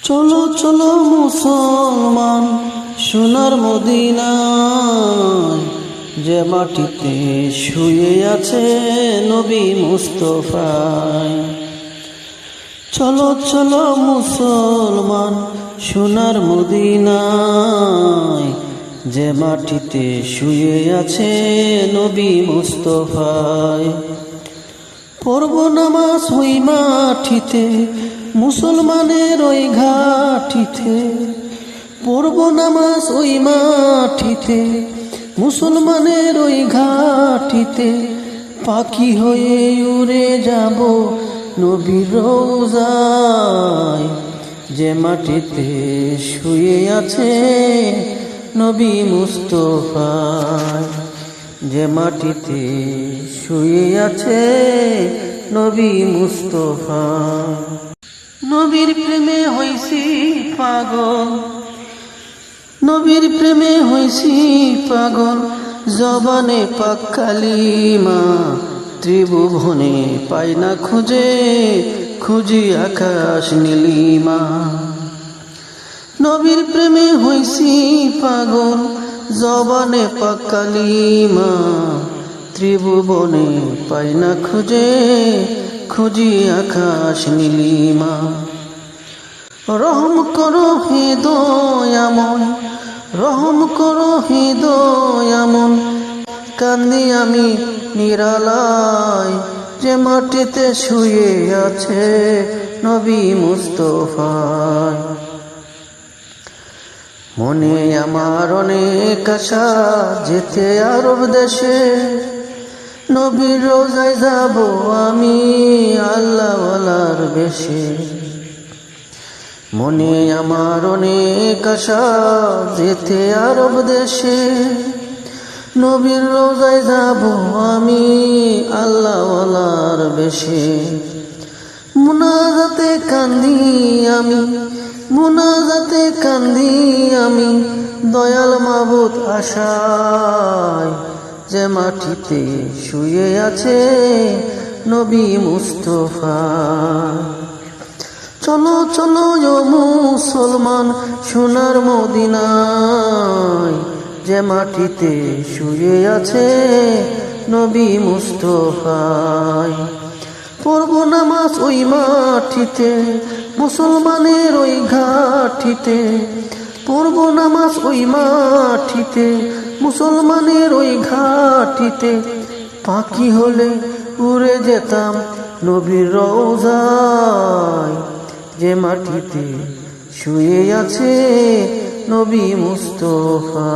চলো চলো মুসলমান সোনার মদিনায়, যে মাটিতে শুয়ে আছে নবী মুস্তাফায়। চলো চলো মুসলমান সোনার মদিনায়, যে মাটিতে শুয়ে আছে নবী মুস্তাফায়। পড়ব নামাজ ওই মাটিতে, মুসলমানের ওই ঘাটিতে। পড়ব নামাজ ওই মাটিতে, মুসলমানের ওই ঘাটিতে। পাখি হয়ে উড়ে যাব নবীর রওজায়, যে মাটিতে শুয়ে আছে নবী মুস্তাফায়। যে মাটিতে শুয়ে আছে নবী মুস্তাফায়। নবীর প্রেমে হইছি পাগল, নবীর প্রেমে হইছি পাগল। জবানে পাক কালিমা, ত্রিভুবনে পাই না খুঁজে, খুঁজি আকাশ নীলিমা। নবীর প্রেমে হইছি পাগল, জবানে পাক কালিমা। ত্রিভুবনে পাই না খুঁজে, খুঁজি আকাশ নীলিমা। রহম করো হে দয়াময়, রহম করো হে দয়াময়। কান্দি আমি নিরালায়, যে মাটিতে শুয়ে আছে নবী মুস্তাফায়। মনে আমার অনেক আশা, যেতে আরব দেশে নবীর রোজায় যাব আমি আল্লাহওয়ালার বেশে। মনে আমার অনেক আশা, যেতে আরব দেশে নবীর রোজায় যাব আমি আল্লাহওয়ালার বেশে। মুনাজাতে কান্দি আমি, মুনাজাতে কান্দি আমি, দয়াল মাবুদ আশায়, যে মাটিতে শুয়ে আছে নবী মুস্তাফায়। চলো চলো ও মুসলমান সোনার মদিনায়, যে মাটিতে শুয়ে আছে নবী মুস্তাফায়। পড়ব নামাজ ওই মাটিতে, মুসলমানের ওই ঘাটিতে। পড়ব নামাজ ওই মাটিতে, মুসলমানের ওই ঘাটিতে। পাখি হলে উড়ে যেতাম নবীর রওজায়, যে মাটিতে শুয়ে আছে নবী মুস্তাফা।